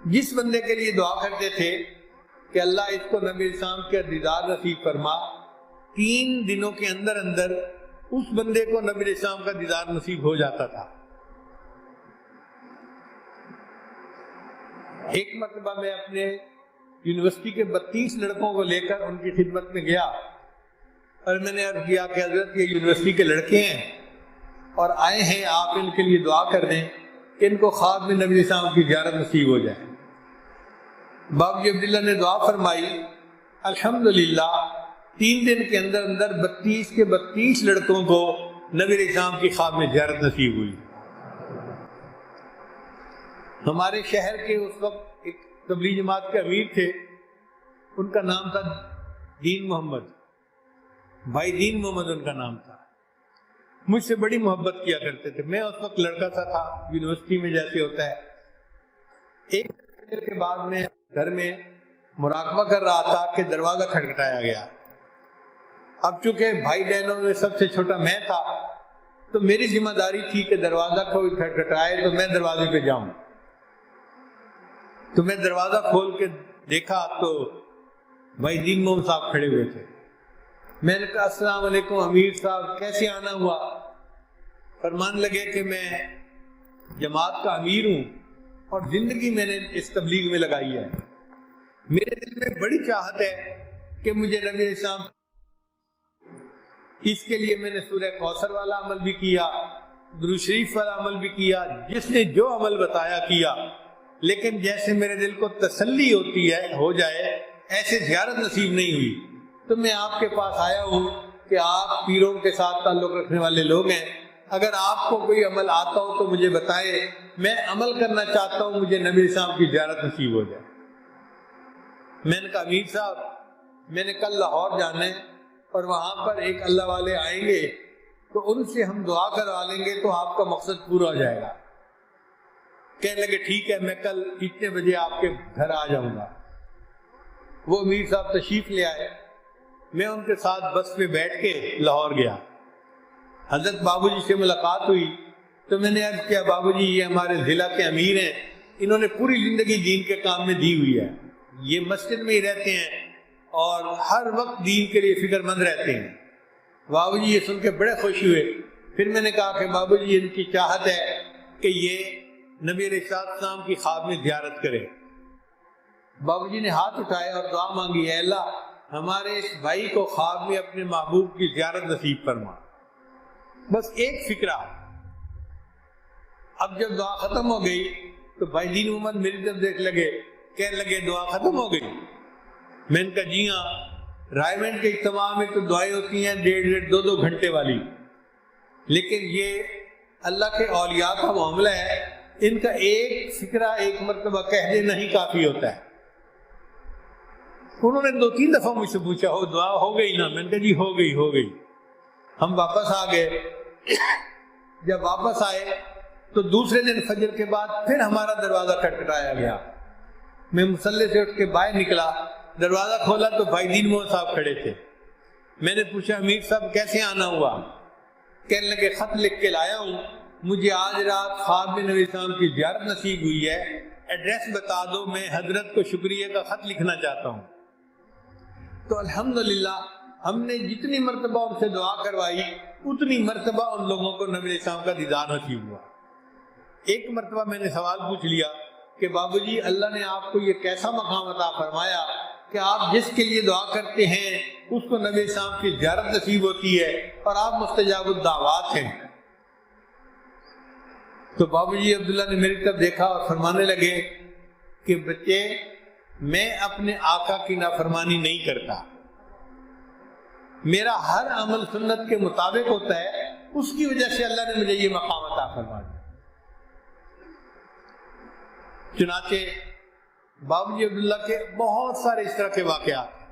جس بندے کے لیے دعا کرتے تھے کہ اللہ اس کو نبی اسلام کے دیدار نصیب فرما، 3 دنوں کے اندر اندر اس بندے کو نبی اسلام کا دیدار نصیب ہو جاتا تھا۔ ایک مرتبہ میں اپنے یونیورسٹی کے 32 لڑکوں کو لے کر ان کی خدمت میں گیا اور میں نے عرض کیا کہ حضرت یہ یونیورسٹی کے لڑکے ہیں اور آئے ہیں، آپ ان کے لیے دعا کر دیں کہ ان کو خواب میں نبی اسلام کی زیارت نصیب ہو جائے۔ بابو جی عبداللہ نے دعا فرمائی، الحمدللہ 3 دن کے اندر اندر 32 کے 32 لڑکوں کو نبی اسلام کی خواب میں زیارت نصیب ہوئی۔ ہمارے شہر کے اس وقت ایک تبلیغ جماعت کے امیر تھے، ان کا نام تھا دین محمد، بھائی دین محمد ان کا نام تھا۔ مجھ سے بڑی محبت کیا کرتے تھے، میں اس وقت لڑکا سا تھا، یونیورسٹی میں جیسے ہوتا ہے۔ ایک دن کے بعد میں گھر میں مراقبہ کر رہا تھا کہ دروازہ کھٹکھٹایا گیا۔ اب چونکہ بھائی بہنوں میں سب سے چھوٹا میں تھا تو میری ذمہ داری تھی کہ دروازہ کوئی کھٹکھٹائے تو میں دروازے پہ جاؤں۔ تو میں دروازہ کھول کے دیکھا تو بھائی دین محمد صاحب کھڑے ہوئے تھے۔ میں نے کہا السلام علیکم امیر صاحب، کیسے آنا ہوا؟ فرمان لگے کہ میں جماعت کا امیر ہوں اور زندگی میں نے اس تبلیغ میں لگائی ہے، میرے دل میں بڑی چاہت ہے کہ مجھے نبی اسلام، اس کے لیے میں نے سورہ کوثر والا عمل بھی کیا، درود شریف والا عمل بھی کیا، جس نے جو عمل بتایا کیا، لیکن جیسے میرے دل کو تسلی ہوتی ہے ہو جائے ایسے زیارت نصیب نہیں ہوئی۔ تو میں آپ کے پاس آیا ہوں کہ آپ پیروں کے ساتھ تعلق رکھنے والے لوگ ہیں، اگر آپ کو کوئی عمل آتا ہو تو مجھے بتائیں، میں عمل کرنا چاہتا ہوں، مجھے نبی صاحب کی زیارت نصیب ہو جائے۔ میں نے کہا امیر صاحب میں نے کل لاہور جانا ہے اور وہاں پر ایک اللہ والے آئیں گے تو ان سے ہم دعا کروا لیں گے تو آپ کا مقصد پورا ہو جائے گا۔ کہنے لگے ٹھیک ہے، میں کل اتنے بجے آپ کے گھر آ جاؤں گا۔ وہ امیر صاحب تشریف لے آئے، میں ان کے ساتھ بس پہ بیٹھ کے لاہور گیا۔ حضرت بابو جی سے ملاقات ہوئی تو میں نے عرض کیا بابو جی یہ ہمارے ضلع کے امیر ہیں، انہوں نے پوری زندگی دین کے کام میں دی ہوئی ہے، یہ مسجد میں ہی رہتے ہیں اور ہر وقت دین کے لیے فکر مند رہتے ہیں۔ بابو جی یہ سن کے بڑے خوش ہوئے۔ پھر میں نے کہا کہ بابو جی ان کی چاہت ہے کہ یہ نبی علیہ السلام کی خواب میں زیارت کرے۔ بابو جی نے ہاتھ اٹھائے اور دعا مانگی، اے اللہ ہمارے اس بھائی کو خواب میں اپنے محبوب کی زیارت نصیب فرما۔ بس ایک فکرہ۔ اب جب دعا ختم ہو گئی تو بھائی دین محمد میری طرف دیکھ لگے، کہنے لگے دعا ختم ہو گئی؟ میں نے کہا جی ہاں، رائمنڈ کے اجتماع میں تو دعائیں ہوتی ہیں 1.5 2 گھنٹے والی، لیکن یہ اللہ کے اولیاء کا معاملہ ہے، ان کا ایک فکرہ ایک مرتبہ کہہ دینا ہی کافی ہوتا ہے۔ انہوں نے 2-3 دفعہ مجھ سے پوچھا ہو دعا ہو گئی نا؟ میں نے کہا جی ہو گئی۔ ہم واپس آ گئے۔ جب واپس آئے تو دوسرے دن فجر کے بعد پھر ہمارا دروازہ کھٹکھٹایا گیا۔ میں مصلی سے اٹھ کے باہر نکلا، دروازہ کھولا تو بھائی دین محمد صاحب کھڑے تھے۔ میں نے پوچھا امیر صاحب کیسے آنا ہوا؟ کہنے لگے خط لکھ کے لایا ہوں، مجھے آج رات خواب میں نبی اسلام کی زیارت نصیب ہوئی ہے، ایڈریس بتا دو، میں حضرت کو شکریہ کا خط لکھنا چاہتا ہوں۔ تو الحمدللہ ہم نے جتنی مرتبہ ان سے دعا کروائی اتنی مرتبہ ان لوگوں کو نبی علیہ السلام کا دیدار نصیب ہوا۔ ایک مرتبہ میں نے سوال پوچھ لیا کہ بابو جی اللہ نے آپ کو یہ کیسا مقام عطا فرمایا کہ آپ جس کے لیے دعا کرتے ہیں اس کو نبی علیہ السلام کی زیارت نصیب ہوتی ہے اور آپ مستجاب الدعوات ہیں؟ تو بابو جی عبداللہ نے میری طرف دیکھا اور فرمانے لگے کہ بچے میں اپنے آقا کی نافرمانی نہیں کرتا، میرا ہر عمل سنت کے مطابق ہوتا ہے، اس کی وجہ سے اللہ نے مجھے یہ مقام عطا فرما دیا۔ چنانچہ بابو جی عبداللہ کے بہت سارے اس طرح کے واقعات ہیں۔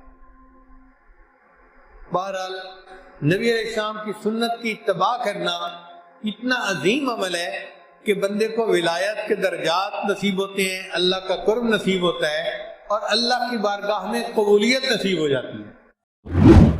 بہرحال نبی علیہ السلام کی سنت کی اتباع کرنا اتنا عظیم عمل ہے کہ بندے کو ولایت کے درجات نصیب ہوتے ہیں، اللہ کا قرب نصیب ہوتا ہے اور اللہ کی بارگاہ میں قبولیت نصیب ہو جاتی ہے۔